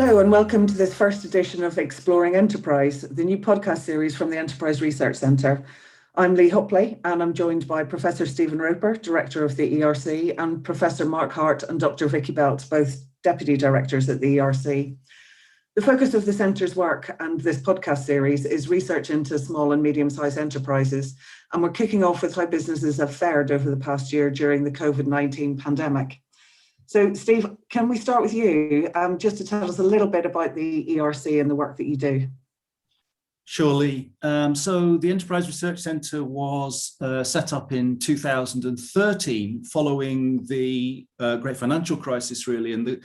Hello and welcome to this first edition of Exploring Enterprise, the new podcast series from the Enterprise Research Centre. I'm Lee Hopley and I'm joined by Professor Stephen Roper, Director of the ERC, and Professor Mark Hart and Dr. Vicki Belt, both Deputy Directors at the ERC. The focus of the Centre's work and this podcast series is research into small and medium-sized enterprises, and we're kicking off with how businesses have fared over the past year during the COVID-19 pandemic. So, Steve, can we start with you, just to tell us a little bit about the ERC and the work that you do? Surely. So the Enterprise Research Centre was set up in 2013 following the great financial crisis, really, and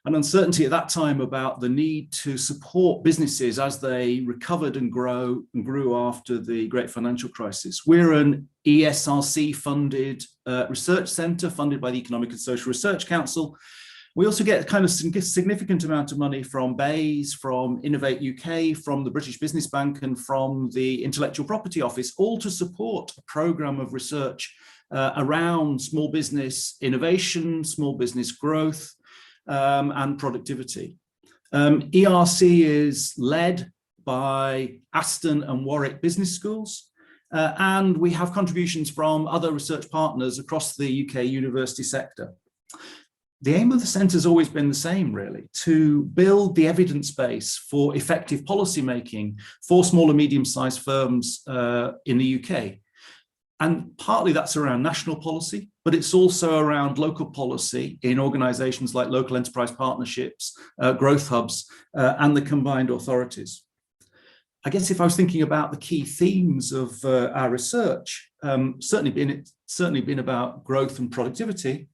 an uncertainty at that time about the need to support businesses as they recovered and grew after the great financial crisis. We're an ESRC-funded research centre funded by the Economic and Social Research Council. We also get a kind of significant amount of money from BEIS, from Innovate UK, from the British Business Bank, and from the Intellectual Property Office, all to support a programme of research around small business innovation, small business growth, and productivity. ERC is led by Aston and Warwick Business Schools, and we have contributions from other research partners across the UK university sector. The aim of the centre has always been the same, really, to build the evidence base for effective policy making for small and medium-sized firms in the UK. And partly that's around national policy, but it's also around local policy in organisations like local enterprise partnerships, growth hubs, and the combined authorities. I guess if I was thinking about the key themes of our research, certainly been about growth and productivity.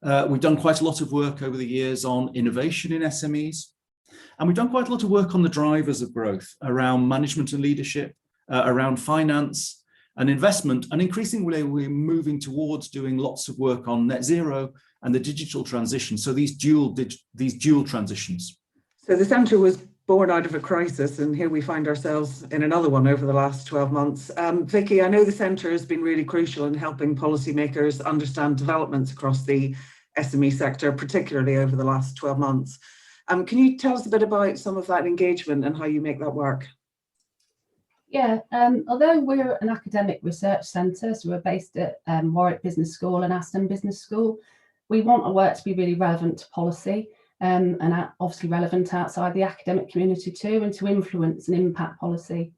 We've done quite a lot of work over the years on innovation in SMEs, and we've done quite a lot of work on the drivers of growth around management and leadership, around finance and investment, and increasingly we're moving towards doing lots of work on net zero and the digital transition, so these dual transitions. So the centre was born out of a crisis, and here we find ourselves in another one over the last 12 months. Vicki, I know the centre has been really crucial in helping policymakers understand developments across the SME sector, particularly over the last 12 months. Can you tell us a bit about some of that engagement and how you make that work? Yeah, although we're an academic research centre, so we're based at Warwick Business School and Aston Business School, we want our work to be really relevant to policy. And obviously relevant outside the academic community too, and to influence and impact policy.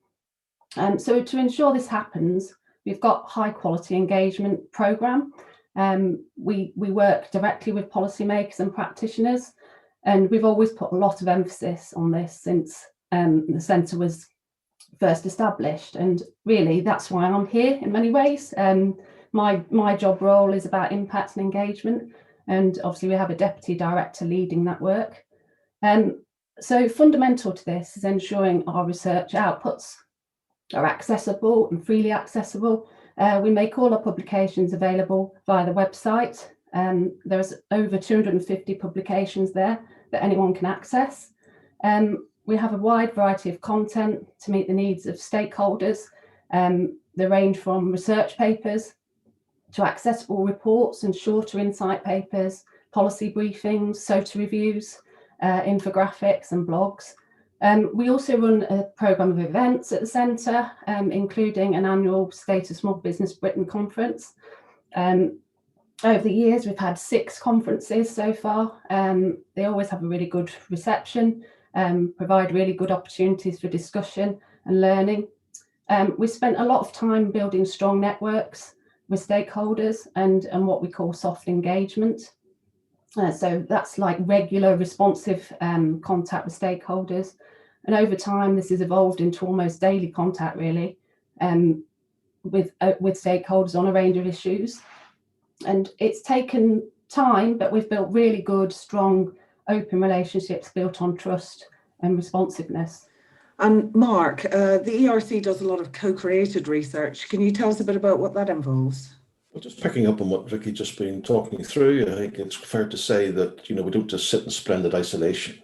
So to ensure this happens, we've got high quality engagement programme. We work directly with policymakers and practitioners, and we've always put a lot of emphasis on this since the centre was first established. And really, that's why I'm here in many ways. My job role is about impact and engagement. And obviously we have a deputy director leading that work. So fundamental to this is ensuring our research outputs are accessible and freely accessible. We make all our publications available via the website. There's over 250 publications there that anyone can access. We have a wide variety of content to meet the needs of stakeholders. They range from research papers to accessible reports and shorter insight papers, policy briefings, SOTA reviews, infographics and blogs. We also run a programme of events at the centre, including an annual State of Small Business Britain conference. Over the years, we've had 6 conferences so far. They always have a really good reception, provide really good opportunities for discussion and learning. We spent a lot of time building strong networks with stakeholders and what we call soft engagement. So that's like regular responsive contact with stakeholders. And over time, this has evolved into almost daily contact, really, with stakeholders on a range of issues. And it's taken time, but we've built really good, strong, open relationships built on trust and responsiveness. And Mark, the ERC does a lot of co-created research. Can you tell us a bit about what that involves? Well, just picking up on what Vicki just been talking through, I think it's fair to say that, we don't just sit in splendid isolation.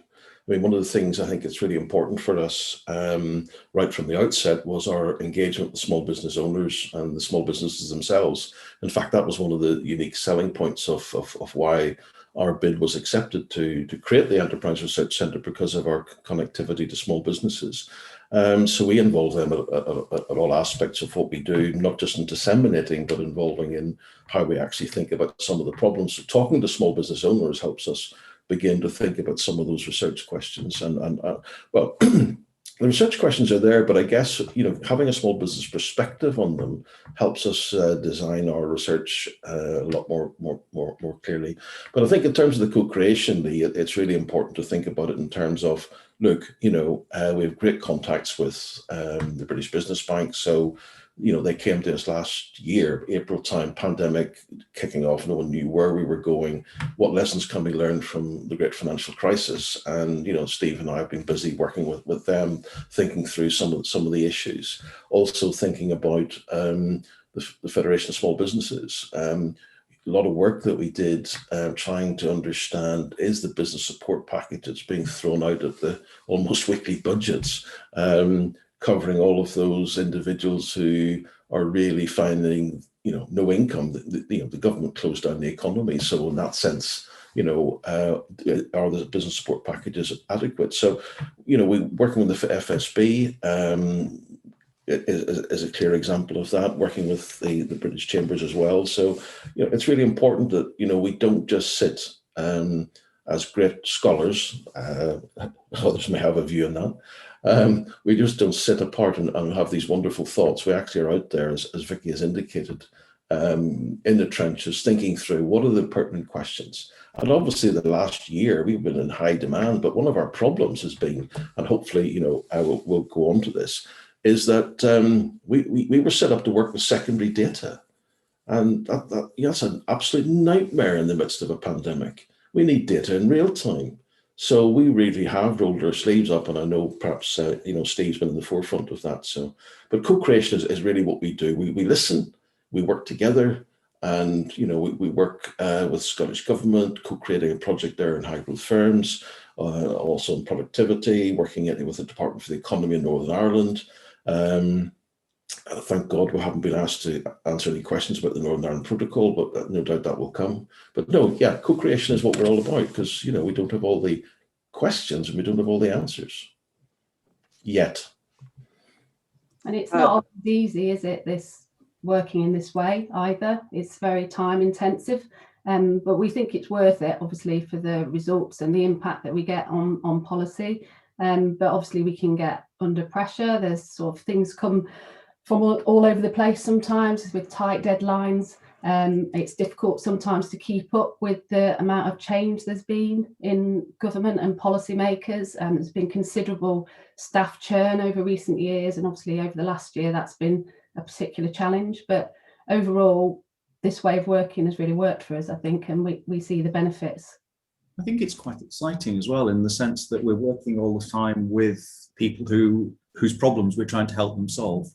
I mean, one of the things I think it's really important for us right from the outset was our engagement with small business owners and the small businesses themselves. In fact, that was one of the unique selling points of why our bid was accepted to create the Enterprise Research Centre, because of our connectivity to small businesses. So we involve them at all aspects of what we do, not just in disseminating, but involving in how we actually think about some of the problems. So talking to small business owners helps us begin to think about some of those research questions. And well, the research questions are there, but I guess, having a small business perspective on them helps us design our research a lot more clearly. But I think in terms of the co-creation, it's really important to think about it in terms of, look, we have great contacts with the British Business Bank. So, they came to us last year, April time, pandemic kicking off. No one knew where we were going. What lessons can we learn from the great financial crisis? And, Steve and I have been busy working with them, thinking through some of the issues. Also thinking about the Federation of Small Businesses. A lot of work that we did trying to understand, is the business support package that's being thrown out at the almost weekly budgets, covering all of those individuals who are really finding, no income. The government closed down the economy. So in that sense, are the business support packages adequate? So, we're working with the FSB, is a clear example of that, working with the British Chambers as well. So, it's really important that, we don't just sit as great scholars. Others may have a view on that. We just don't sit apart and have these wonderful thoughts. We actually are out there, as Vicki has indicated, in the trenches, thinking through what are the pertinent questions. And obviously the last year we've been in high demand, but one of our problems has been, and hopefully, we'll go on to this, is that we were set up to work with secondary data. And that's an absolute nightmare in the midst of a pandemic. We need data in real time. So we really have rolled our sleeves up, and I know perhaps Steve's been in the forefront of that. So, but co-creation is really what we do. We listen, we work together, and we work with Scottish Government, co-creating a project there in high growth firms, also in productivity, working with the Department for the Economy in Northern Ireland. Thank God we haven't been asked to answer any questions about the Northern Ireland Protocol, but no doubt that will come. But no, yeah, co-creation is what we're all about, because we don't have all the questions and we don't have all the answers yet. And it's not always easy, is it, this working in this way either? It's very time intensive, but we think it's worth it, obviously, for the results and the impact that we get on policy. But obviously we can get under pressure. There's sort of things come from all over the place sometimes with tight deadlines. It's difficult sometimes to keep up with the amount of change there's been in government and policymakers. There's been considerable staff churn over recent years, and obviously over the last year that's been a particular challenge. But overall, this way of working has really worked for us, I think, and we see the benefits. I think it's quite exciting as well, in the sense that we're working all the time with people whose problems we're trying to help them solve.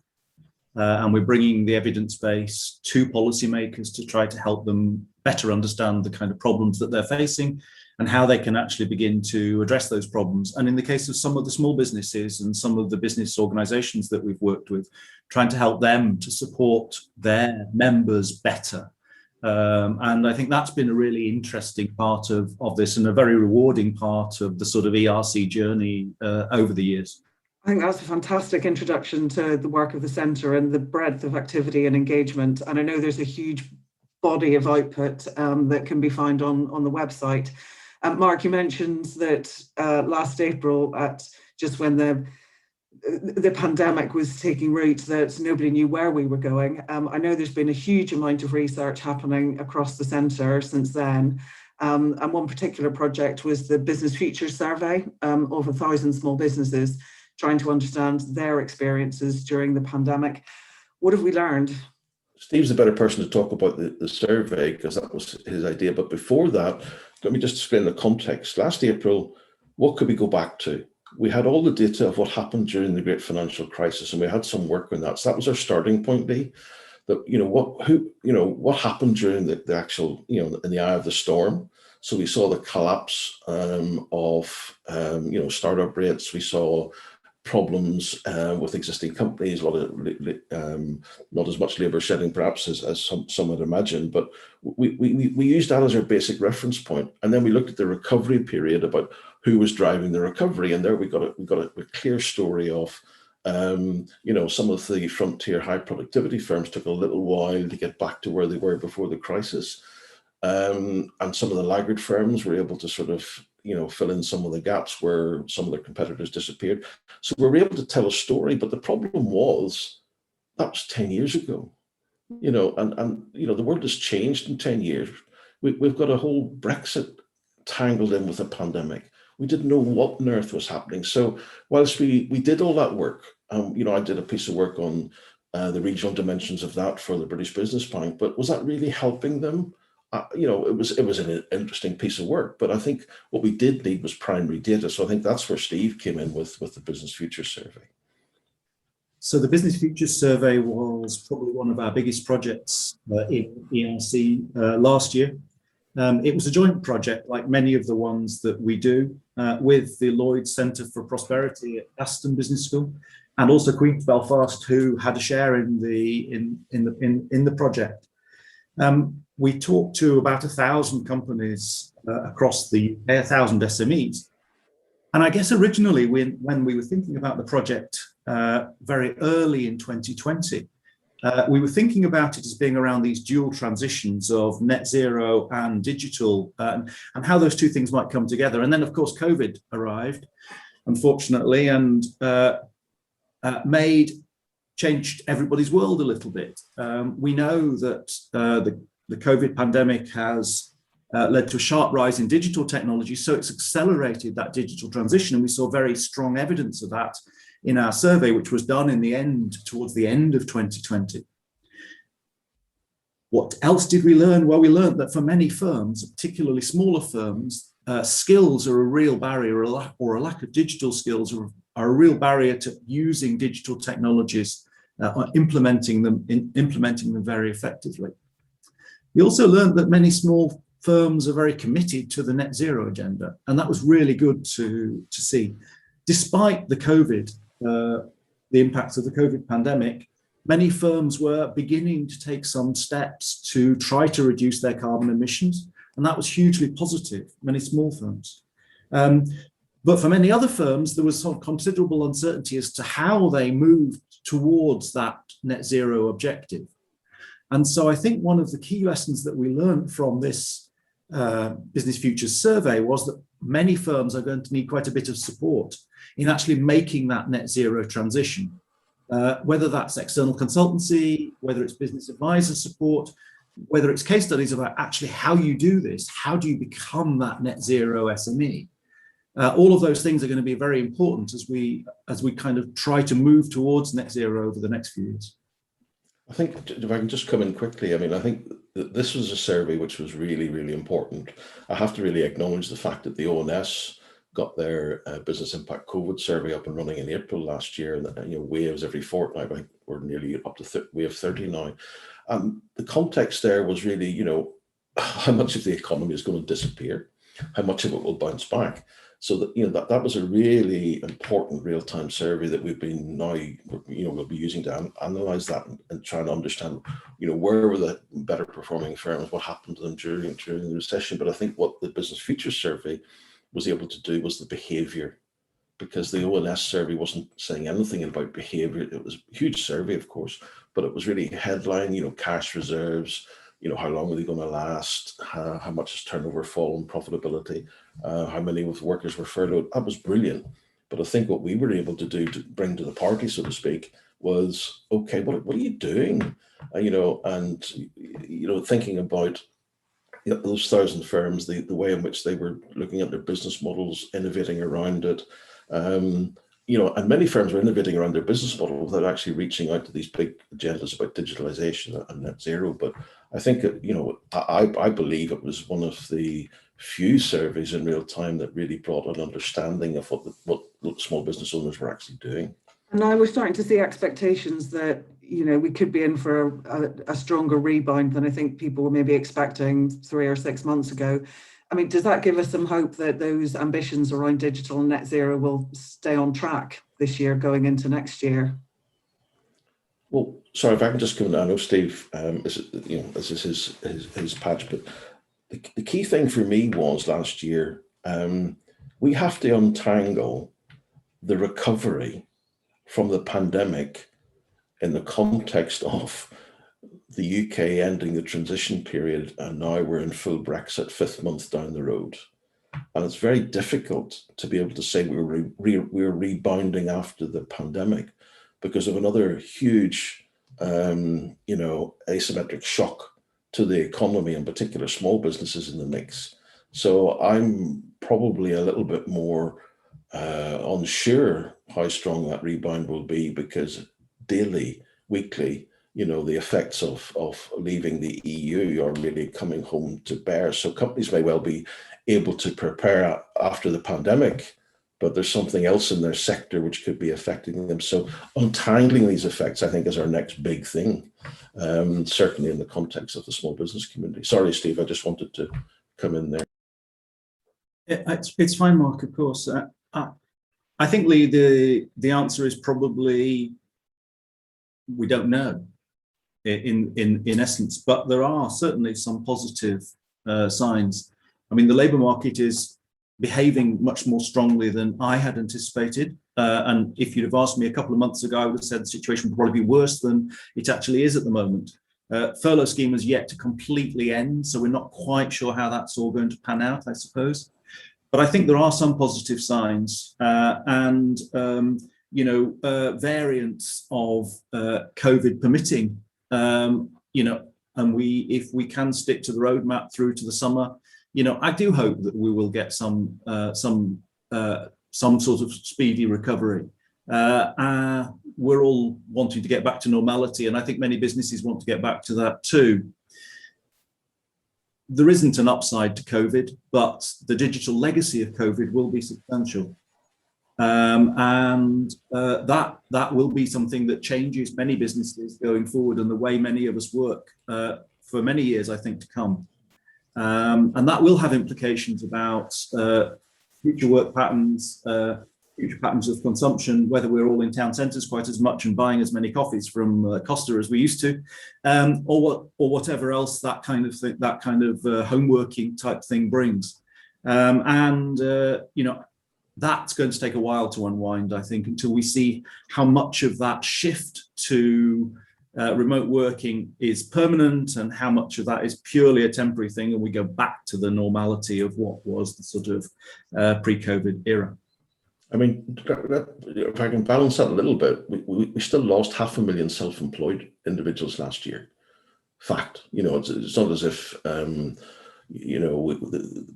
And we're bringing the evidence base to policymakers to try to help them better understand the kind of problems that they're facing and how they can actually begin to address those problems. And in the case of some of the small businesses and some of the business organizations that we've worked with, trying to help them to support their members better. And I think that's been a really interesting part of this, and a very rewarding part of the sort of ERC journey over the years. I think that's a fantastic introduction to the work of the centre and the breadth of activity and engagement. And I know there's a huge body of output that can be found on the website. Mark, you mentioned that last April, just when the pandemic was taking root, that nobody knew where we were going. I know there's been a huge amount of research happening across the centre since then. And one particular project was the Business Futures Survey of 1,000 small businesses, trying to understand their experiences during the pandemic. What have we learned? Steve's a better person to talk about the survey, because that was his idea. But before that, let me just explain the context. Last April, what could we go back to? We had all the data of what happened during the great financial crisis, and we had some work on that. So that was our starting point, Lee. That what happened during the actual in the eye of the storm. So we saw the collapse of startup rates. We saw problems with existing companies, a lot of not as much labour shedding perhaps as some would imagine, but we used that as our basic reference point, and then we looked at the recovery period about who was driving the recovery, and there we got a clear story of some of the frontier high productivity firms took a little while to get back to where they were before the crisis. And some of the laggard firms were able to sort of, fill in some of the gaps where some of their competitors disappeared. So we were able to tell a story, but the problem was that was 10 years ago, and the world has changed in 10 years. We've got a whole Brexit tangled in with a pandemic. We didn't know what on earth was happening. So whilst we did all that work, I did a piece of work on the regional dimensions of that for the British Business Bank, but was that really helping them? It was an interesting piece of work, but I think what we did need was primary data. So I think that's where Steve came in with the Business Futures Survey. So the Business Futures Survey was probably one of our biggest projects in ERC last year. It was a joint project, like many of the ones that we do, with the Lloyd's Centre for Prosperity at Aston Business School, and also Queen's Belfast, who had a share in the project. We talked to about 1,000 companies across the 1,000 SMEs. And I guess originally when we were thinking about the project very early in 2020, we were thinking about it as being around these dual transitions of net zero and digital, and how those two things might come together. And then, of course, COVID arrived, unfortunately, and changed everybody's world a little bit. We know that the COVID pandemic has led to a sharp rise in digital technology, so it's accelerated that digital transition, and we saw very strong evidence of that in our survey, which was done towards the end of 2020. What else did we learn? Well, we learned that for many firms, particularly smaller firms, skills are a real barrier, or a lack of digital skills are a real barrier to using digital technologies, implementing them very effectively. We also learned that many small firms are very committed to the net zero agenda, and that was really good to see. Despite the COVID, the impacts of the COVID pandemic, many firms were beginning to take some steps to try to reduce their carbon emissions, and that was hugely positive, many small firms. But for many other firms, there was some considerable uncertainty as to how they moved towards that net zero objective. And so I think one of the key lessons that we learned from this Business Futures survey was that many firms are going to need quite a bit of support in actually making that net zero transition, whether that's external consultancy, whether it's business advisor support, whether it's case studies about actually how you do this, how do you become that net zero SME. All of those things are going to be very important as we kind of try to move towards net zero over the next few years. I think, if I can just come in quickly, I think that this was a survey which was really, really important. I have to really acknowledge the fact that the ONS got their business impact COVID survey up and running in April last year, and waves every fortnight. I think we're nearly up to wave 30 now. The context there was really, how much of the economy is going to disappear, how much of it will bounce back. So that was a really important real-time survey that we've been now, we'll be using to analyze that and try and understand, where were the better performing firms, what happened to them during the recession. But I think what the Business Futures survey was able to do was the behavior, because the ONS survey wasn't saying anything about behavior. It was a huge survey, of course, but it was really headline, cash reserves, how long are they going to last? How much has turnover fallen, profitability? How many of the workers were furloughed? That was brilliant. But I think what we were able to do to bring to the party, so to speak, was, okay, what are you doing? Thinking about those 1,000 firms, the way in which they were looking at their business models, innovating around it. And many firms were innovating around their business model without actually reaching out to these big agendas about digitalization and net zero. But I think, I believe it was one of the few surveys in real time that really brought an understanding of what small business owners were actually doing. And now we're starting to see expectations that, we could be in for a stronger rebound than I think people were maybe expecting 3 or 6 months ago. I mean, does that give us some hope that those ambitions around digital and net zero will stay on track this year going into next year? Well, sorry, if I can just come in, I know Steve, this is his patch, but the key thing for me was last year, we have to untangle the recovery from the pandemic in the context of the UK ending the transition period, and now we're in full Brexit 5th month down the road. And it's very difficult to be able to say we're rebounding after the pandemic because of another huge, asymmetric shock to the economy, in particular small businesses in the mix. So I'm probably a little bit more unsure how strong that rebound will be, because daily, weekly, the effects of leaving the EU are really coming home to bear. So companies may well be able to prepare after the pandemic, but there's something else in their sector which could be affecting them. So untangling these effects, I think, is our next big thing, certainly in the context of the small business community. Sorry, Steve, I just wanted to come in there. It's fine, Mark, of course. I think, Lee, the answer is probably we don't know in essence, but there are certainly some positive signs. I mean, the labour market is behaving much more strongly than I had anticipated. And if you'd have asked me a couple of months ago, I would have said the situation would probably be worse than it actually is at the moment. Furlough scheme has yet to completely end, so we're not quite sure how that's all going to pan out, I suppose. But I think there are some positive signs, and variants of COVID permitting, and if we can stick to the roadmap through to the summer, I do hope that we will get some sort of speedy recovery. We're all wanting to get back to normality, and I think many businesses want to get back to that too. There isn't an upside to COVID, but the digital legacy of COVID will be substantial. And that will be something that changes many businesses going forward and the way many of us work for many years, I think, to come. And that will have implications about future work patterns, future patterns of consumption, whether we're all in town centres quite as much and buying as many coffees from Costa as we used to, or whatever else that kind of thing, that kind of homeworking type thing brings. That's going to take a while to unwind, I think, until we see how much of that shift to remote working is permanent and how much of that is purely a temporary thing, and we go back to the normality of what was the sort of pre-COVID era. I mean, if I can balance that a little bit, we still lost 500,000 self-employed individuals last year. Fact, it's not as if,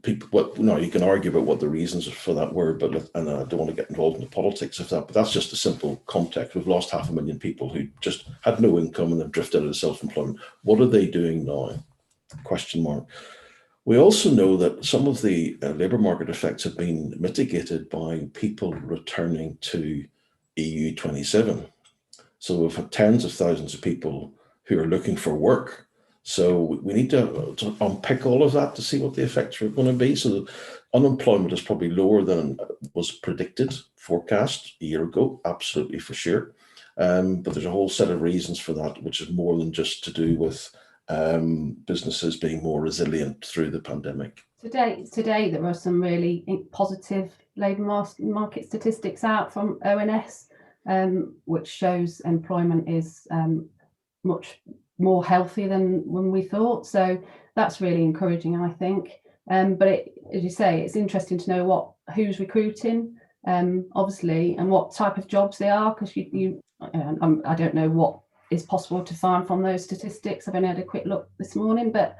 people, you can argue about what the reasons for that were, but, and I don't want to get involved in the politics of that, but that's just a simple context. We've lost 500,000 people who just had no income and they've drifted out of self-employment. What are they doing now? Question mark. We also know that some of the labour market effects have been mitigated by people returning to EU 27. So we've had tens of thousands of people who are looking for work. So we need to unpick all of that to see what the effects are going to be. So that unemployment is probably lower than was predicted, forecast a year ago, absolutely for sure. But there's a whole set of reasons for that, which is more than just to do with businesses being more resilient through the pandemic. Today there are some really positive labour market statistics out from ONS, which shows employment is much more healthy than when we thought. So that's really encouraging, I think. But as you say, it's interesting to know who's recruiting, obviously, and what type of jobs they are, because I don't know what is possible to find from those statistics. I've only had a quick look this morning, but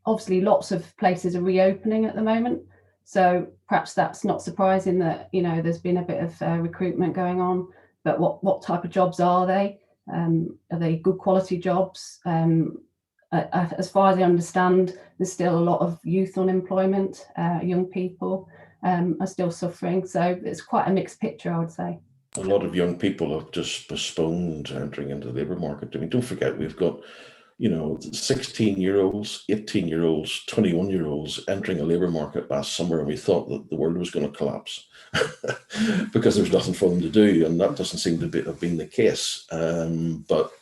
obviously lots of places are reopening at the moment. So perhaps that's not surprising that, there's been a bit of recruitment going on, but what type of jobs are they? Are they good quality jobs? As far as I understand, there's still a lot of youth unemployment. Young people are still suffering. So it's quite a mixed picture, I would say. A lot of young people have just postponed entering into the labour market. I mean, don't forget, we've got, 16-year-olds, 18-year-olds, 21-year-olds entering a labour market last summer, and we thought that the world was going to collapse because there was nothing for them to do, and that doesn't seem to have been the case. But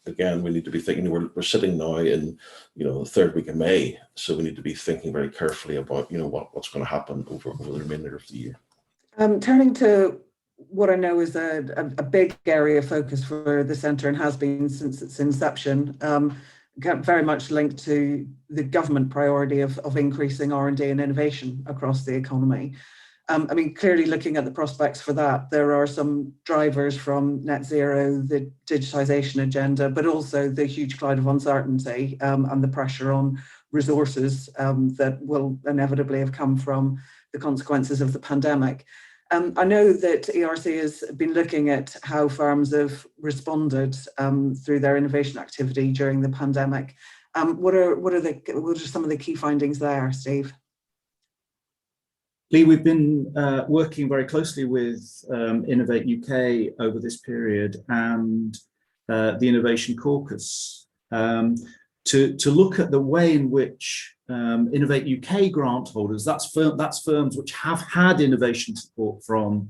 again, we need to be thinking. We're sitting now in the third week of May, so we need to be thinking very carefully about what's going to happen over the remainder of the year. Turning to what I know is a big area of focus for the centre and has been since its inception, very much linked to the government priority of increasing R&D and innovation across the economy. I mean, clearly looking at the prospects for that, there are some drivers from net zero, the digitisation agenda, but also the huge cloud of uncertainty and the pressure on resources that will inevitably have come from the consequences of the pandemic. I know that ERC has been looking at how firms have responded through their innovation activity during the pandemic. What are some of the key findings there, Steve? Lee, we've been working very closely with Innovate UK over this period and the Innovation Caucus to look at the way in which Innovate UK grant holders, that's firms which have had innovation support from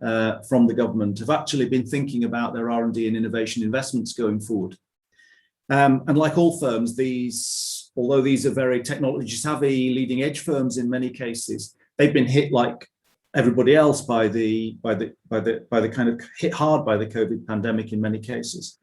the government, have actually been thinking about their R&D and innovation investments going forward. And like all firms, although these are very technology savvy, leading edge firms in many cases, they've been hit like everybody else by the kind of hit hard by the COVID pandemic in many cases.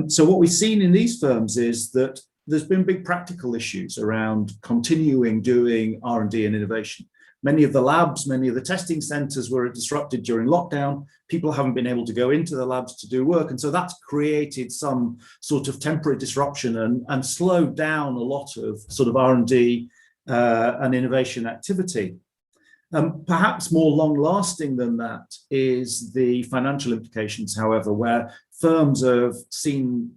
So what we've seen in these firms is that there's been big practical issues around continuing doing R&D and innovation. Many of the labs, many of the testing centres were disrupted during lockdown. People haven't been able to go into the labs to do work. And so that's created some sort of temporary disruption and slowed down a lot of sort of R&D and innovation activity. Perhaps more long-lasting than that is the financial implications, however, where firms have seen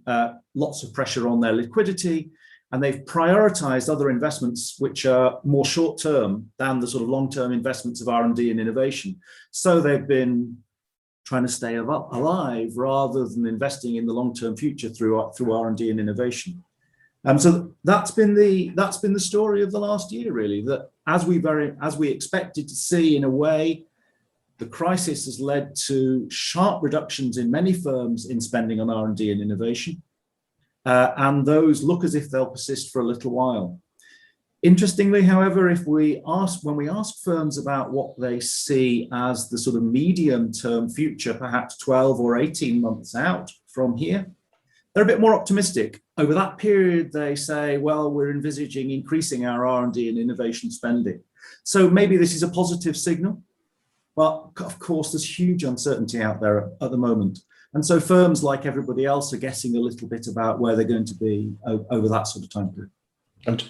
lots of pressure on their liquidity, and they've prioritized other investments which are more short-term than the sort of long-term investments of R&D and innovation. So they've been trying to stay alive rather than investing in the long-term future through R&D and innovation. So that's been the story of the last year, really. That as we expected to see, in a way, the crisis has led to sharp reductions in many firms in spending on R&D and innovation, and those look as if they'll persist for a little while. Interestingly, however, when we ask firms about what they see as the sort of medium-term future, perhaps 12 or 18 months out from here, they're a bit more optimistic. Over that period, they say, well, we're envisaging increasing our R&D and innovation spending. So maybe this is a positive signal. But of course, there's huge uncertainty out there at the moment. And so firms, like everybody else, are guessing a little bit about where they're going to be over that sort of time period.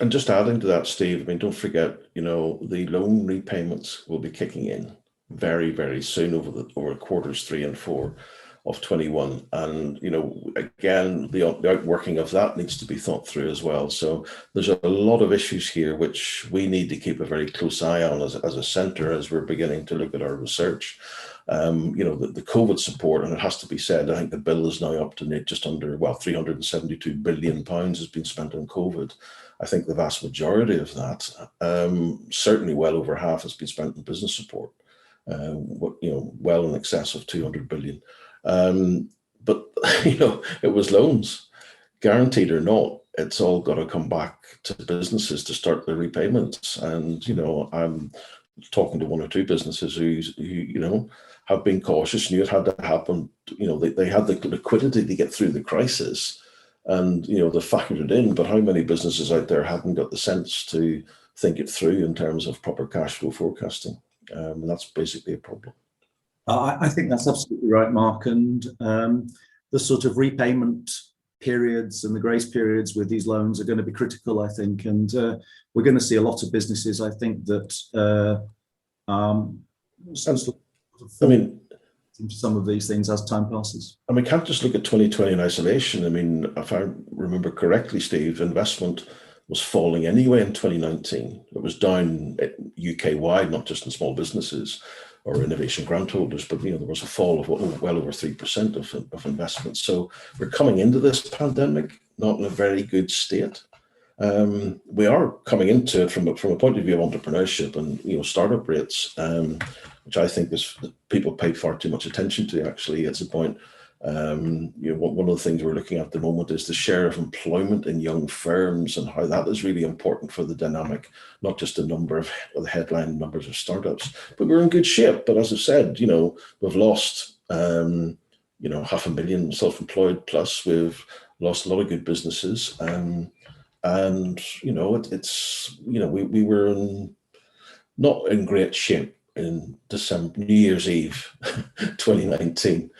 And just adding to that, Steve, I mean, don't forget, the loan repayments will be kicking in very, very soon over quarters 3 and 4 of 21. And, again, the outworking of that needs to be thought through as well. So there's a lot of issues here which we need to keep a very close eye on as a centre as we're beginning to look at our research. The COVID support, and it has to be said, I think the bill is now up to just under, £372 billion has been spent on COVID. I think the vast majority of that, certainly well over half, has been spent on business support, well in excess of 200 billion. But, it was loans, guaranteed or not. It's all got to come back to businesses to start the repayments. And, I'm talking to 1 or 2 businesses who have been cautious, knew it had to happen. They had the liquidity to get through the crisis, and, they factored it in. But how many businesses out there haven't got the sense to think it through in terms of proper cash flow forecasting? And that's basically a problem. I think that's absolutely right, Mark. And the sort of repayment periods and the grace periods with these loans are going to be critical, I think. And we're going to see a lot of businesses, I think, that some of these things as time passes. And we can't just look at 2020 in isolation. I mean, if I remember correctly, Steve, investment was falling anyway in 2019. It was down UK-wide, not just in small businesses. or innovation grant holders, but there was a fall of well over 3% of investment. So we're coming into this pandemic not in a very good state. We are coming into it from a point of view of entrepreneurship and startup rates, which I think is people pay far too much attention to. Actually, it's a point. One of the things we're looking at the moment is the share of employment in young firms and how that is really important for the dynamic, not just the number of the headline numbers of startups. But we're in good shape. But as I've said, we've lost 500,000 self-employed plus. We've lost a lot of good businesses. We were not in great shape in December, New Year's Eve, 2019.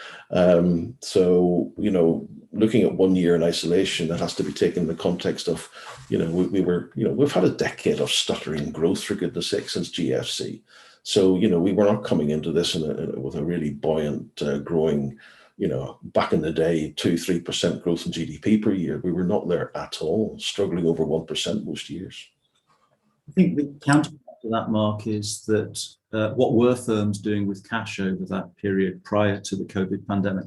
Looking at 1 year in isolation, that has to be taken in the context of, we've had a decade of stuttering growth, for goodness sake, since GFC. So, we were not coming into this with a really buoyant, growing, back in the day, 2-3% growth in GDP per year. We were not there at all, struggling over 1% most years. I think the counterpart to that, Mark, is that what were firms doing with cash over that period prior to the COVID pandemic?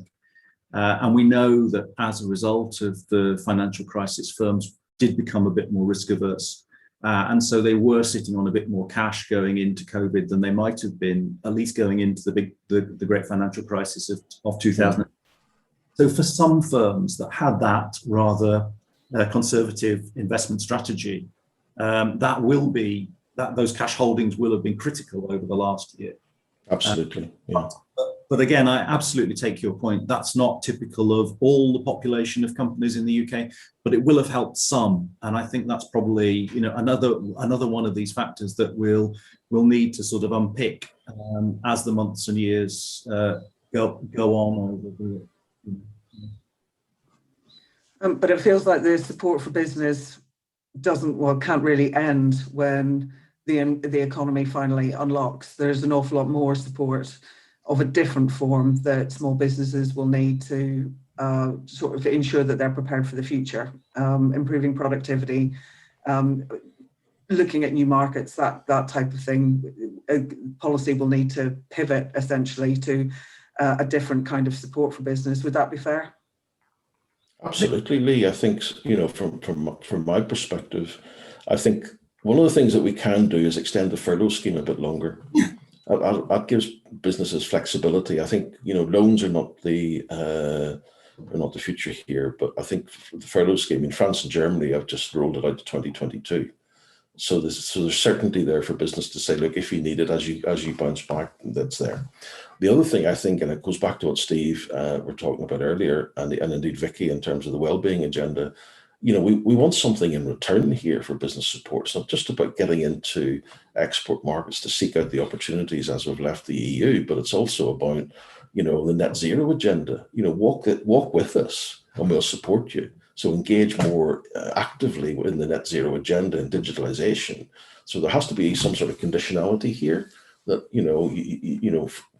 And we know that as a result of the financial crisis, firms did become a bit more risk averse. And so they were sitting on a bit more cash going into COVID than they might have been, at least going into the great financial crisis of 2000. So for some firms that had that rather conservative investment strategy, those cash holdings will have been critical over the last year. Absolutely. But again, I absolutely take your point. That's not typical of all the population of companies in the UK, but it will have helped some. And I think that's probably another one of these factors that we'll need to sort of unpick as the months and years go on. But it feels like the support for business can't really end when the economy finally unlocks. There's an awful lot more support of a different form that small businesses will need to sort of ensure that they're prepared for the future, improving productivity, looking at new markets, that type of thing. Policy will need to pivot essentially to a different kind of support for business. Would that be fair? Absolutely, Lee. I think, from my perspective, I think one of the things that we can do is extend the furlough scheme a bit longer. That gives businesses flexibility. I think, loans are not the future here, but I think the furlough scheme in France and Germany have just rolled it out to 2022. So there's certainty there for business to say, look, if you need it as you bounce back, that's there. The other thing I think, and it goes back to what Steve were talking about earlier, and indeed Vicki, in terms of the wellbeing agenda, we want something in return here for business support. It's not just about getting into export markets to seek out the opportunities as we've left the EU, but it's also about, the net zero agenda. Walk with us and we'll support you. So engage more actively in the net zero agenda and digitalization. So there has to be some sort of conditionality here that,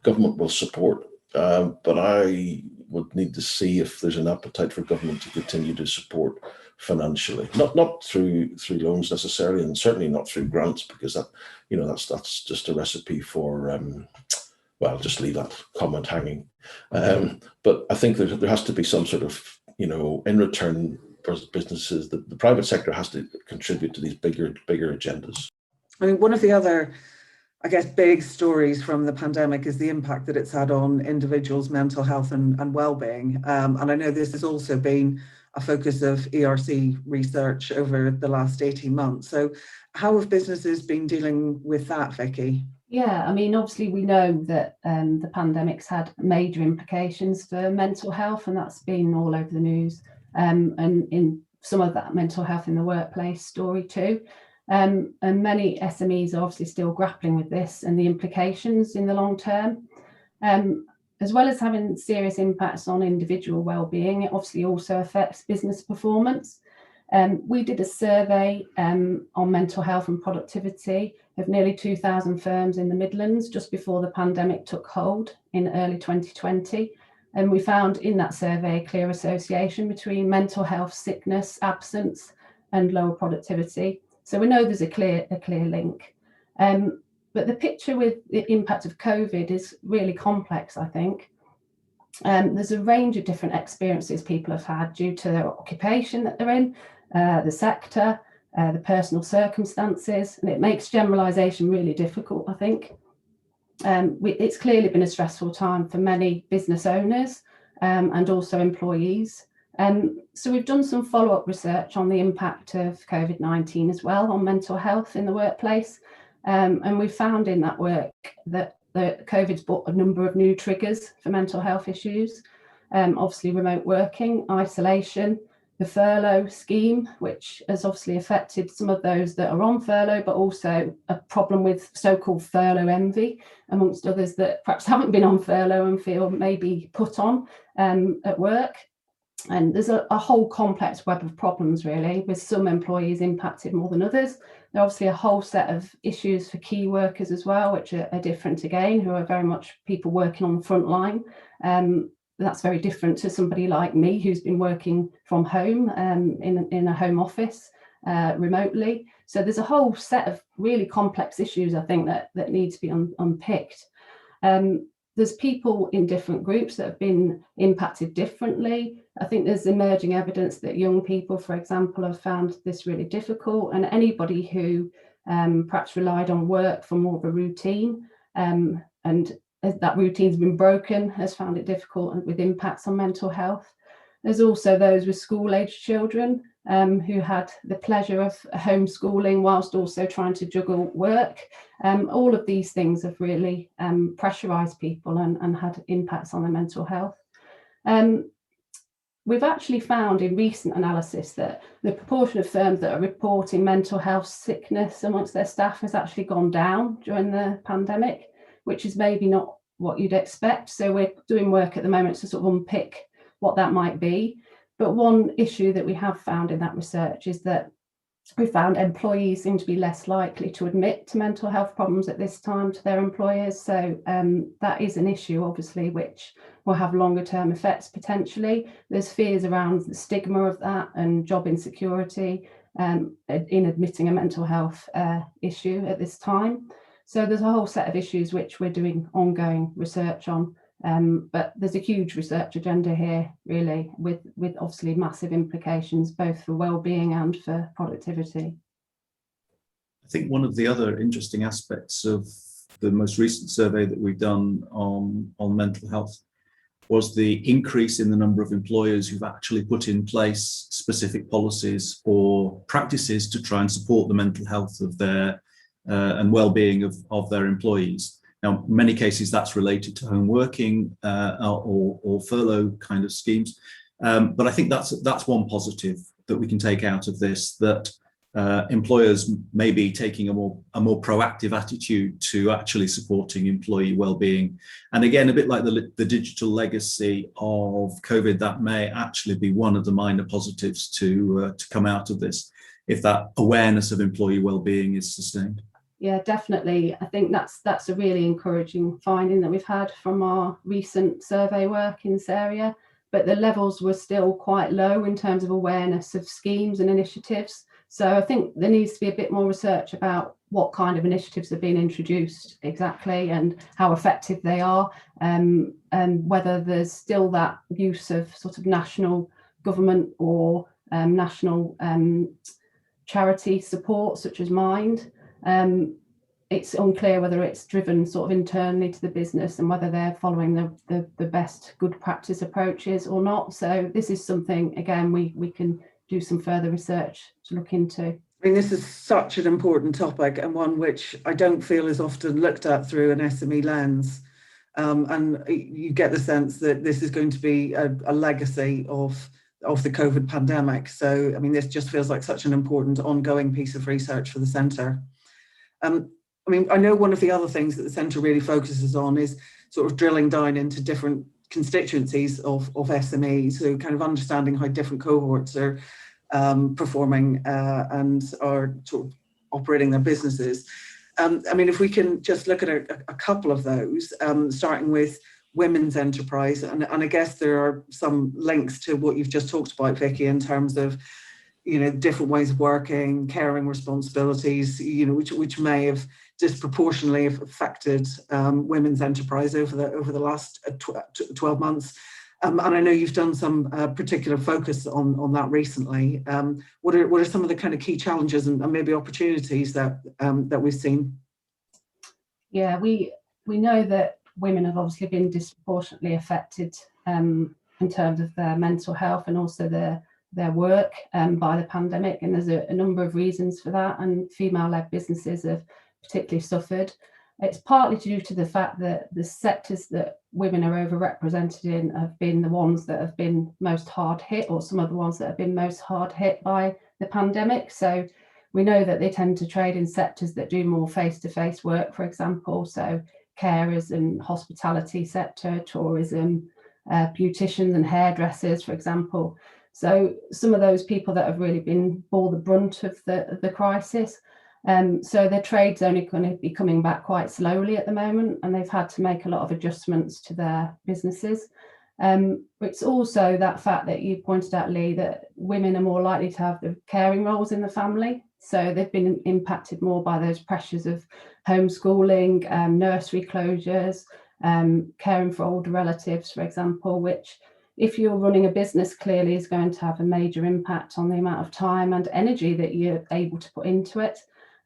government will support. But I would need to see if there's an appetite for government to continue to support financially, not through loans necessarily, and certainly not through grants, because that's just a recipe for just leave that comment hanging. But I think there has to be some sort of in return for businesses, the private sector has to contribute to these bigger agendas. I mean, one of the other, I guess, big stories from the pandemic is the impact that it's had on individuals' mental health and well-being. And I know this has also been a focus of ERC research over the last 18 months. So how have businesses been dealing with that, Vicki? Yeah, I mean, obviously we know that the pandemic's had major implications for mental health, and that's been all over the news, and in some of that mental health in the workplace story too. And many SMEs are obviously still grappling with this and the implications in the long term. As well as having serious impacts on individual well-being, it obviously also affects business performance. We did a survey on mental health and productivity of nearly 2,000 firms in the Midlands just before the pandemic took hold in early 2020. And we found in that survey a clear association between mental health, sickness, absence, and lower productivity. So we know there's a clear link. But the picture with the impact of COVID is really complex, I think. There's a range of different experiences people have had due to their occupation that they're in, the sector, the personal circumstances, and it makes generalisation really difficult, I think. It's clearly been a stressful time for many business owners and also employees. So we've done some follow-up research on the impact of COVID-19 as well on mental health in the workplace. And we found in that work that COVID's brought a number of new triggers for mental health issues. Obviously remote working, isolation, the furlough scheme, which has obviously affected some of those that are on furlough, but also a problem with so-called furlough envy, amongst others that perhaps haven't been on furlough and feel maybe put on at work. And there's a whole complex web of problems, really, with some employees impacted more than others. There are obviously a whole set of issues for key workers as well, which are different again, who are very much people working on the front line. That's very different to somebody like me who's been working from home in a home office remotely. So there's a whole set of really complex issues, I think, that need to be unpicked. There's people in different groups that have been impacted differently. I think there's emerging evidence that young people, for example, have found this really difficult, and anybody who perhaps relied on work for more of a routine and as that routine's been broken, has found it difficult and with impacts on mental health. There's also those with school-aged children who had the pleasure of homeschooling whilst also trying to juggle work. All of these things have really pressurised people and had impacts on their mental health. We've actually found in recent analysis that the proportion of firms that are reporting mental health sickness amongst their staff has actually gone down during the pandemic, which is maybe not what you'd expect. So we're doing work at the moment to sort of unpick what that might be. But one issue that we have found in that research is that we found employees seem to be less likely to admit to mental health problems at this time to their employers. So that is an issue, obviously, which will have longer term effects potentially. There's fears around the stigma of that and job insecurity in admitting a mental health issue at this time. So there's a whole set of issues which we're doing ongoing research on. But there's a huge research agenda here, really, with obviously massive implications, both for well-being and for productivity. I think one of the other interesting aspects of the most recent survey that we've done on mental health was the increase in the number of employers who've actually put in place specific policies or practices to try and support the mental health of their and well-being of their employees. Now, in many cases, that's related to home working or furlough kind of schemes. But I think that's one positive that we can take out of this, that employers may be taking a more proactive attitude to actually supporting employee well-being. And again, a bit like the digital legacy of COVID, that may actually be one of the minor positives to come out of this, if that awareness of employee well-being is sustained. Yeah, definitely. I think that's a really encouraging finding that we've had from our recent survey work in this area, but the levels were still quite low in terms of awareness of schemes and initiatives. So I think there needs to be a bit more research about what kind of initiatives have been introduced exactly and how effective they are, and whether there's still that use of sort of national government or national charity support such as Mind. It's unclear whether it's driven sort of internally to the business and whether they're following the best good practice approaches or not. So this is something, again, we can do some further research to look into. I mean, this is such an important topic and one which I don't feel is often looked at through an SME lens. And you get the sense that this is going to be a legacy of the COVID pandemic. So, I mean, this just feels like such an important ongoing piece of research for the centre. I mean, I know one of the other things that the centre really focuses on is sort of drilling down into different constituencies of SMEs, so kind of understanding how different cohorts are performing and are sort of operating their businesses. I mean, if we can just look at a couple of those, starting with women's enterprise, and I guess there are some links to what you've just talked about, Vicki, in terms of different ways of working, caring responsibilities, which may have disproportionately affected women's enterprise over the last 12 months. And I know you've done some particular focus on that recently. What are some of the kind of key challenges and maybe opportunities that we've seen? Yeah, we know that women have obviously been disproportionately affected in terms of their mental health and also their work by the pandemic, and there's a number of reasons for that, and female-led businesses have particularly suffered. It's partly due to the fact that the sectors that women are overrepresented in have been the ones that have been most hard hit, or some of the ones that have been most hard hit by the pandemic. So we know that they tend to trade in sectors that do more face-to-face work, for example, so carers and hospitality sector, tourism, beauticians and hairdressers, for example. So some of those people that have really bore the brunt of the crisis. So their trade's only going to be coming back quite slowly at the moment, and they've had to make a lot of adjustments to their businesses. It's also that fact that you pointed out, Lee, that women are more likely to have the caring roles in the family. So they've been impacted more by those pressures of homeschooling, nursery closures, caring for older relatives, for example, which, if you're running a business, clearly is going to have a major impact on the amount of time and energy that you're able to put into it.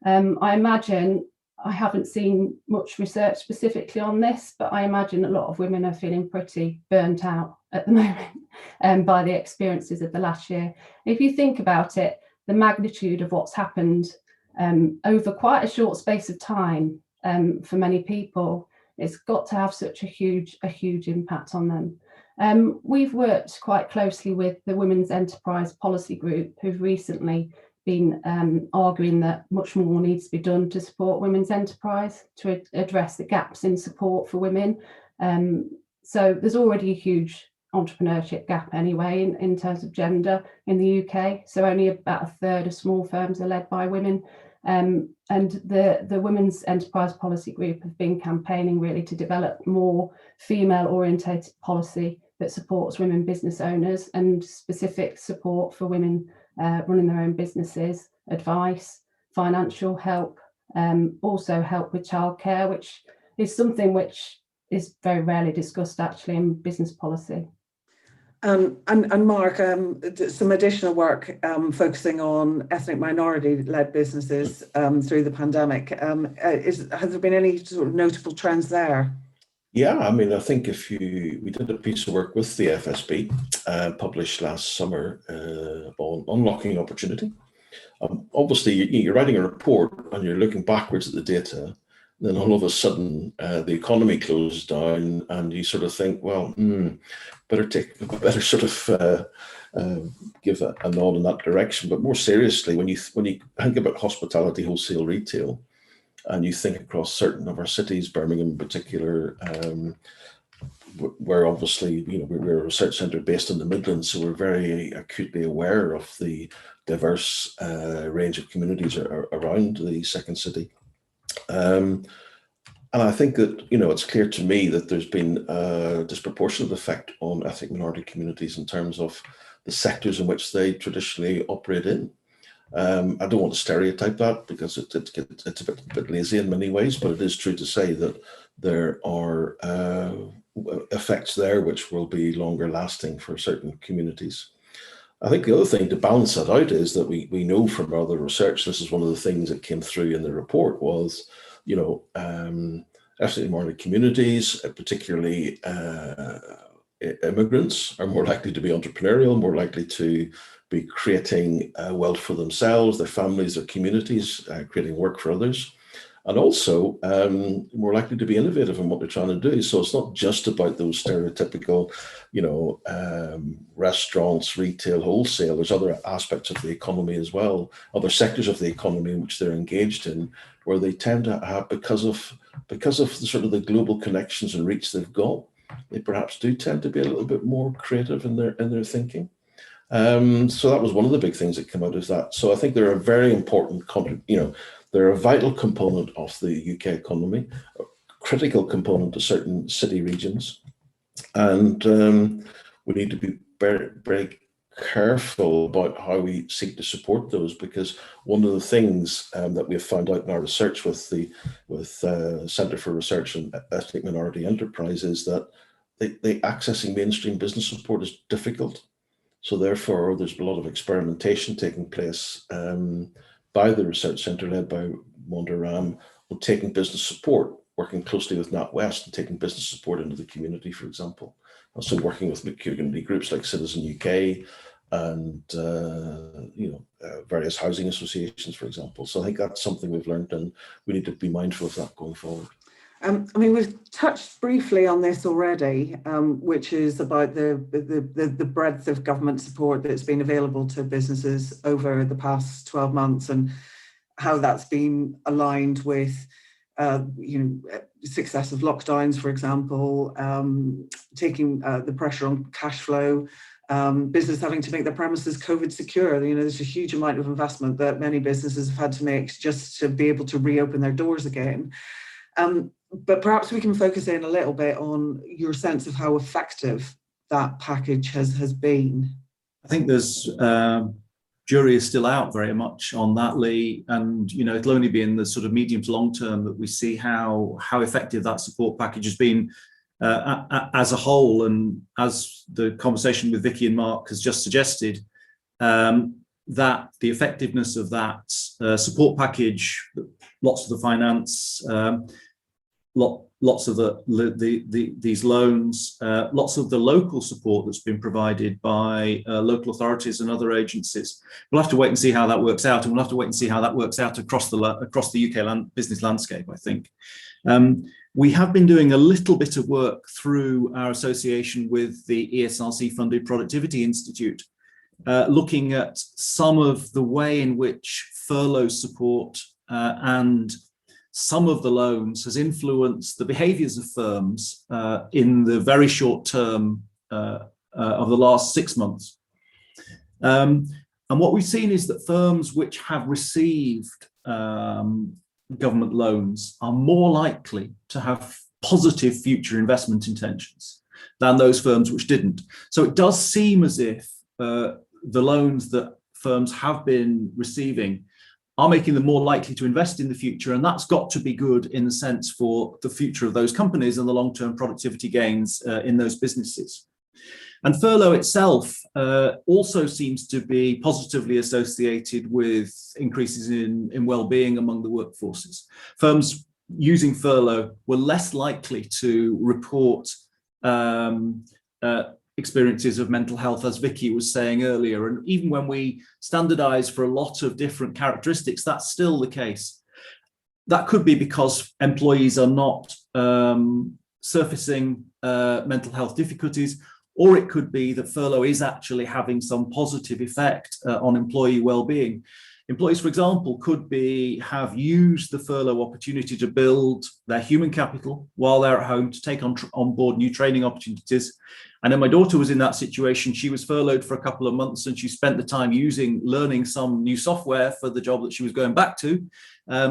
I imagine, I haven't seen much research specifically on this, but I imagine a lot of women are feeling pretty burnt out at the moment by the experiences of the last year. If you think about it, the magnitude of what's happened over quite a short space of time for many people, it's got to have such a huge impact on them. We've worked quite closely with the Women's Enterprise Policy Group, who've recently been arguing that much more needs to be done to support women's enterprise, to address the gaps in support for women. So there's already a huge entrepreneurship gap anyway in terms of gender in the UK. So only about a third of small firms are led by women. And the Women's Enterprise Policy Group have been campaigning really to develop more female-orientated policy that supports women business owners and specific support for women running their own businesses, advice, financial help, also help with childcare, which is something which is very rarely discussed actually in business policy. And Mark, some additional work focusing on ethnic minority-led businesses through the pandemic. Has there been any sort of notable trends there? Yeah, I mean, I think we did a piece of work with the FSB published last summer on unlocking opportunity. Obviously, you're writing a report and you're looking backwards at the data, then all of a sudden the economy closes down and you sort of think, well, better sort of give a nod in that direction. But more seriously, when you think about hospitality, wholesale, retail, and you think across certain of our cities, Birmingham in particular, where obviously, we're a research centre based in the Midlands, so we're very acutely aware of the diverse range of communities around the second city. And I think that, it's clear to me that there's been a disproportionate effect on ethnic minority communities in terms of the sectors in which they traditionally operate in. I don't want to stereotype that because it's a bit lazy in many ways, but it is true to say that there are effects there which will be longer lasting for certain communities. I think the other thing to balance that out is that we know from other research, this is one of the things that came through in the report was, ethnic minority communities, particularly immigrants, are more likely to be entrepreneurial, more likely to be creating wealth for themselves, their families, their communities, creating work for others, and also more likely to be innovative in what they're trying to do. So it's not just about those stereotypical, restaurants, retail, wholesale. There's other aspects of the economy as well, other sectors of the economy in which they're engaged in, where they tend to have, because of the sort of the global connections and reach they've got, they perhaps do tend to be a little bit more creative in their thinking. So that was one of the big things that came out of that. So I think they're a very important, they're a vital component of the UK economy, a critical component to certain city regions. And we need to be very, very careful about how we seek to support those, because one of the things that we've found out in our research with the Centre for Research and Ethnic Minority Enterprise is that the accessing mainstream business support is difficult. So therefore, there's a lot of experimentation taking place by the research centre led by Wanda Ram on taking business support, working closely with NatWest and taking business support into the community, for example. Also working with community groups like Citizen UK and various housing associations, for example. So I think that's something we've learned, and we need to be mindful of that going forward. We've touched briefly on this already, which is about the breadth of government support that's been available to businesses over the past 12 months and how that's been aligned with successive lockdowns, for example, taking the pressure on cash flow, business having to make their premises COVID secure. There's a huge amount of investment that many businesses have had to make just to be able to reopen their doors again. But perhaps we can focus in a little bit on your sense of how effective that package has been. I think there's jury is still out very much on that, Lee, and it'll only be in the sort of medium to long term that we see how effective that support package has been as a whole. And as the conversation with Vicki and Mark has just suggested, that the effectiveness of that support package, lots of the finance, lots of these loans, lots of the local support that's been provided by local authorities and other agencies. We'll have to wait and see how that works out, and we'll have to wait and see how that works out across the UK business landscape, I think. We have been doing a little bit of work through our association with the ESRC-funded Productivity Institute, looking at some of the way in which furlough support and some of the loans has influenced the behaviours of firms in the very short term of the last 6 months. And what we've seen is that firms which have received government loans are more likely to have positive future investment intentions than those firms which didn't. So it does seem as if the loans that firms have been receiving are making them more likely to invest in the future, and that's got to be good in the sense for the future of those companies and the long-term productivity gains in those businesses. And furlough itself also seems to be positively associated with increases in well-being among the workforces. Firms using furlough were less likely to report experiences of mental health, as Vicki was saying earlier. And even when we standardize for a lot of different characteristics, that's still the case. That could be because employees are not surfacing mental health difficulties, or it could be that furlough is actually having some positive effect on employee well-being. Employees, for example, could have used the furlough opportunity to build their human capital while they're at home, to take on board new training opportunities. I know my daughter was in that situation. She was furloughed for a couple of months, and she spent the time learning some new software for the job that she was going back to.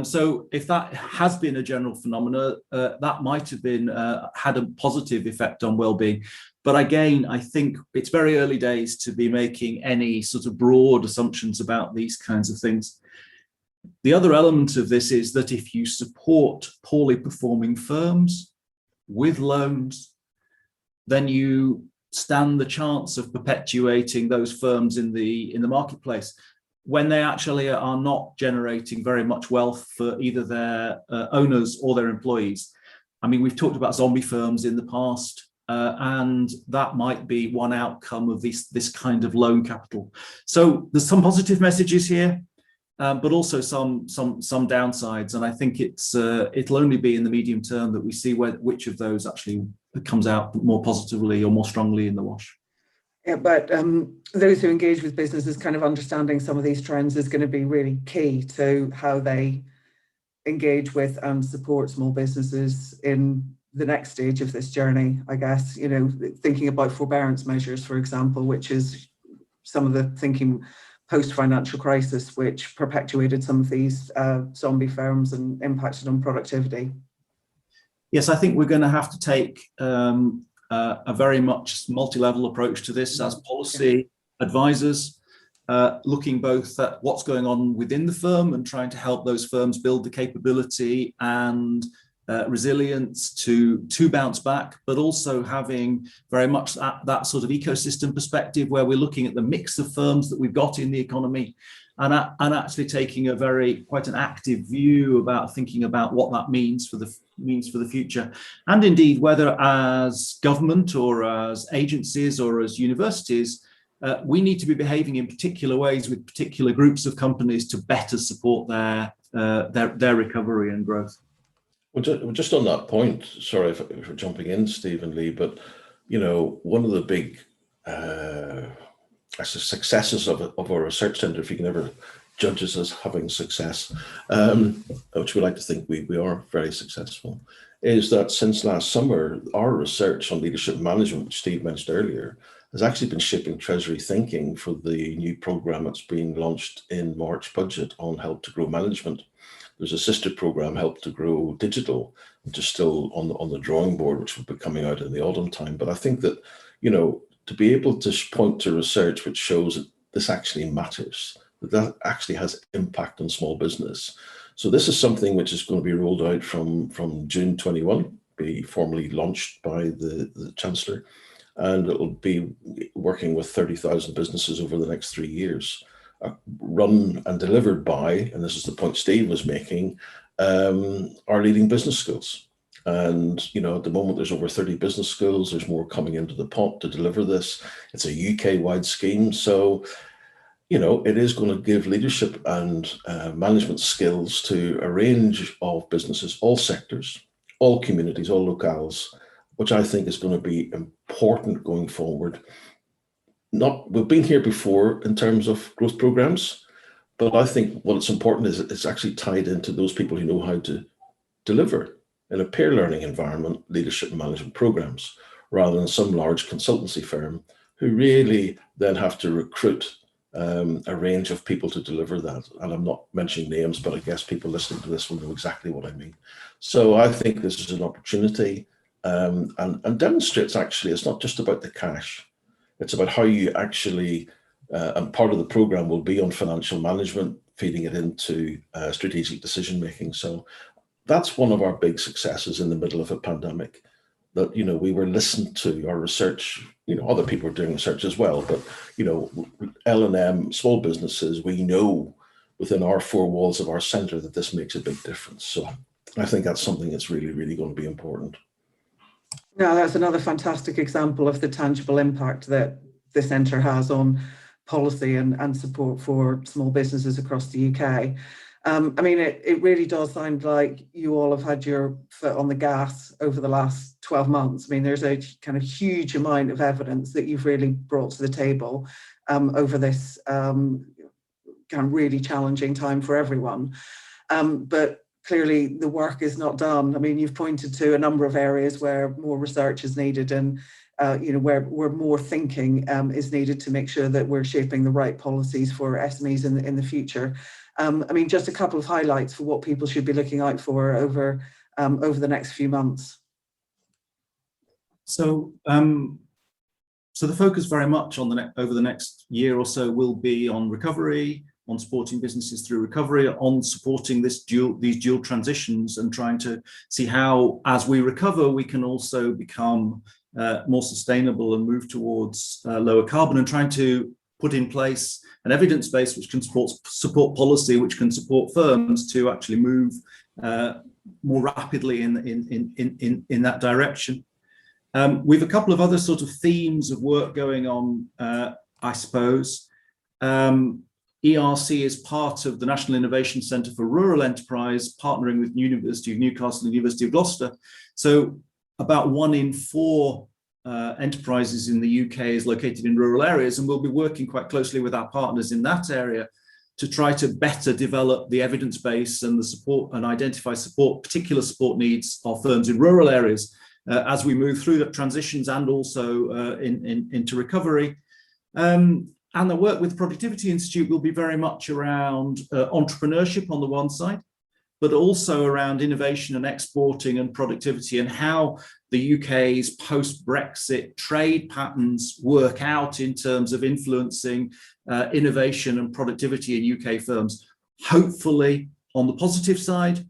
So if that has been a general phenomena, that might have been had a positive effect on well-being. But again, I think it's very early days to be making any sort of broad assumptions about these kinds of things. The other element of this is that if you support poorly performing firms with loans, then you stand the chance of perpetuating those firms in the marketplace when they actually are not generating very much wealth for either their owners or their employees. I mean, we've talked about zombie firms in the past, and that might be one outcome of this kind of loan capital. So there's some positive messages here, but also some downsides. And I think it'll only be in the medium term that we see which of those actually comes out more positively or more strongly in the wash. Yeah, but those who engage with businesses kind of understanding some of these trends is going to be really key to how they engage with and support small businesses in the next stage of this journey, I guess. Thinking about forbearance measures, for example, which is some of the thinking post-financial crisis, which perpetuated some of these zombie firms and impacted on productivity. Yes, I think we're going to have to take a very much multi-level approach to this as policy advisors, looking both at what's going on within the firm and trying to help those firms build the capability and resilience to bounce back, but also having very much that sort of ecosystem perspective where we're looking at the mix of firms that we've got in the economy and actually taking quite an active view about thinking about what that means for the future. And indeed, whether as government or as agencies or as universities, we need to be behaving in particular ways with particular groups of companies to better support their recovery and growth. Well, just on that point, sorry if we're jumping in, Steve and Lee, but one of the big successes of our research centre, if you can ever judge us as having success, which we like to think we are very successful, is that since last summer, our research on leadership management, which Steve mentioned earlier, has actually been shaping Treasury thinking for the new programme that's been launched in March budget on Help to Grow Management. There's a sister programme, Help to Grow Digital, which is still on the drawing board, which will be coming out in the autumn time. But I think that, to be able to point to research which shows that this actually matters, that actually has impact on small business. So this is something which is going to be rolled out from June 21, be formally launched by the Chancellor, and it'll be working with 30,000 businesses over the next 3 years. Run and delivered by, and this is the point Steve was making, our leading business schools. And, at the moment, there's over 30 business schools. There's more coming into the pot to deliver this. It's a UK-wide scheme. So, it is going to give leadership and management skills to a range of businesses, all sectors, all communities, all locales, which I think is going to be important going forward. We've been here before in terms of growth programs, but I think what's important is it's actually tied into those people who know how to deliver in a peer learning environment, leadership and management programs, rather than some large consultancy firm who really then have to recruit a range of people to deliver that. And I'm not mentioning names, but I guess people listening to this will know exactly what I mean. So I think this is an opportunity and demonstrates actually it's not just about the cash. It's about how you actually, and part of the program will be on financial management, feeding it into strategic decision making. So that's one of our big successes in the middle of a pandemic, that, we were listened to, our research, other people are doing research as well, but, L&M, small businesses, we know within our four walls of our centre that this makes a big difference. So I think that's something that's really, really going to be important. No, that's another fantastic example of the tangible impact that the centre has on policy and support for small businesses across the UK. It really does sound like you all have had your foot on the gas over the last 12 months. There's a kind of huge amount of evidence that you've really brought to the table over this kind of really challenging time for everyone. But clearly the work is not done. You've pointed to a number of areas where more research is needed and where more thinking is needed to make sure that we're shaping the right policies for SMEs in the future. Just a couple of highlights for what people should be looking out for over the next few months. So the focus very much on over the next year or so will be on recovery, on supporting businesses through recovery, on supporting these dual transitions, and trying to see how, as we recover, we can also become more sustainable and move towards lower carbon, and trying to put in place an evidence base which can support policy, which can support firms to actually move more rapidly in that direction. We've a couple of other sort of themes of work going on, I suppose. ERC is part of the National Innovation Centre for Rural Enterprise, partnering with University of Newcastle and University of Gloucester. So about 1 in 4 enterprises in the UK is located in rural areas, and we'll be working quite closely with our partners in that area to try to better develop the evidence base and the support, and identify particular support needs of firms in rural areas as we move through the transitions and also into recovery. And the work with the Productivity Institute will be very much around entrepreneurship on the one side, but also around innovation and exporting and productivity, and how the UK's post-Brexit trade patterns work out in terms of influencing innovation and productivity in UK firms, hopefully on the positive side,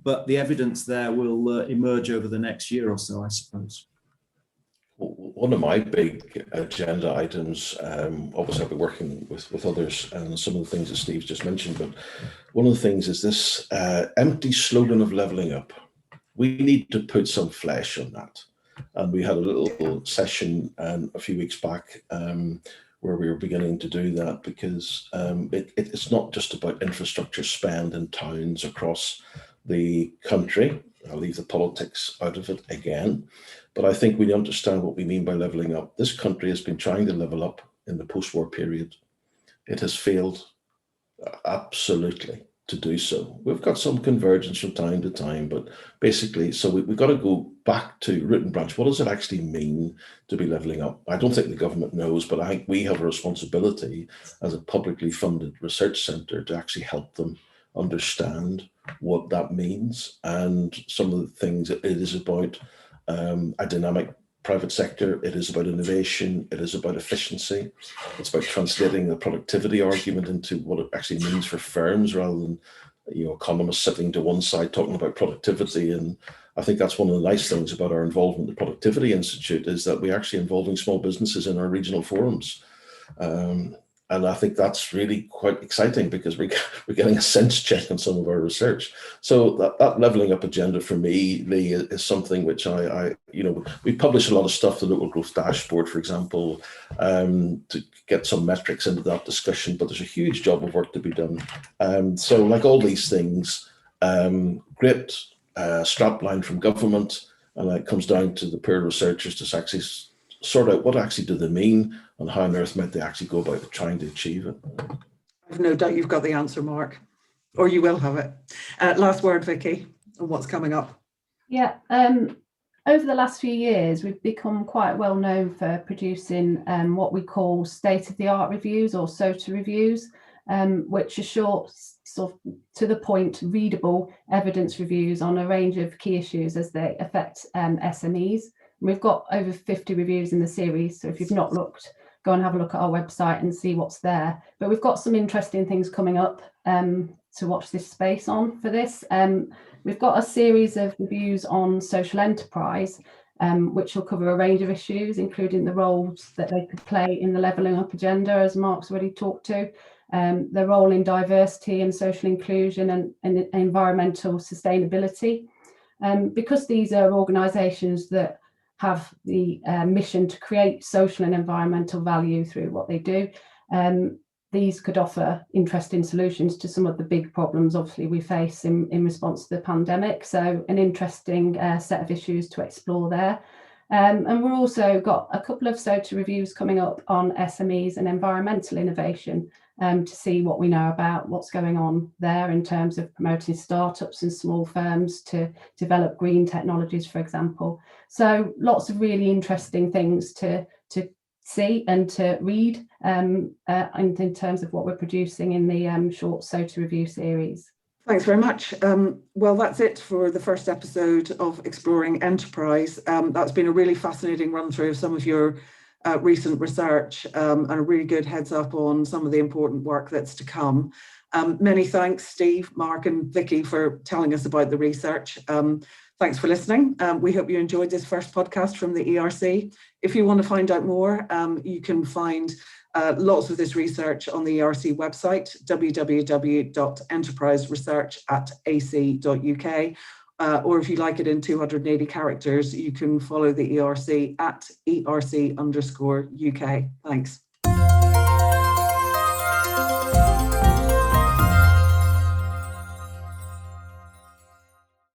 but the evidence there will emerge over the next year or so, I suppose. One of my big agenda items, obviously I've been working with others and some of the things that Steve's just mentioned, but one of the things is this empty slogan of levelling up. We need to put some flesh on that. And we had a little session a few weeks back where we were beginning to do that, because it's not just about infrastructure spend in towns across the country. I'll leave the politics out of it again, but I think we understand what we mean by levelling up. This country has been trying to level up in the post-war period. It has failed absolutely to do so. We've got some convergence from time to time, but basically, so we've got to go back to root and branch. What does it actually mean to be levelling up? I don't think the government knows, but I think we have a responsibility as a publicly funded research centre to actually help them understand what that means. And some of the things it is about a dynamic private sector, it is about innovation, it is about efficiency, it's about translating the productivity argument into what it actually means for firms, rather than economists sitting to one side talking about productivity. And I think that's one of the nice things about our involvement in the Productivity Institute, is that we're actually involving small businesses in our regional forums. And I think that's really quite exciting, because we're getting a sense check on some of our research. So that levelling up agenda for me, Lee, is something which we publish a lot of stuff, the Local Growth Dashboard, for example, to get some metrics into that discussion, but there's a huge job of work to be done. So like all these things, great strapline from government, and it comes down to the peer researchers to actually sort out what actually do they mean, and how on earth might they actually go about trying to achieve it. I've no doubt you've got the answer, Mark, or you will have it. Last word, Vicki, on what's coming up. Yeah, over the last few years, we've become quite well known for producing what we call state-of-the-art reviews, or SOTA reviews, which are short, sort of to the point, readable evidence reviews on a range of key issues as they affect SMEs. We've got over 50 reviews in the series, so if you've not looked, go and have a look at our website and see what's there. But we've got some interesting things coming up to watch this space on for this. We've got a series of reviews on social enterprise, which will cover a range of issues, including the roles that they could play in the levelling up agenda, as Mark's already talked to, their role in diversity and social inclusion and environmental sustainability. Because these are organisations that have the mission to create social and environmental value through what they do, these could offer interesting solutions to some of the big problems obviously we face in response to the pandemic. So an interesting set of issues to explore there. And we've also got a couple of SOTA reviews coming up on SMEs and environmental innovation, to see what we know about what's going on there in terms of promoting startups and small firms to develop green technologies, for example. So lots of really interesting things to see and to read and in terms of what we're producing in the short SOTA review series. Thanks very much. Well, that's it for the first episode of Exploring Enterprise. That's been a really fascinating run through of some of your recent research, and a really good heads up on some of the important work that's to come. Many thanks, Steve, Mark and Vicki, for telling us about the research. Thanks for listening. We hope you enjoyed this first podcast from the ERC. If you want to find out more, you can find lots of this research on the ERC website, www.enterpriseresearch.ac.uk. Or if you like it in 280 characters, you can follow the ERC at ERC_UK. Thanks.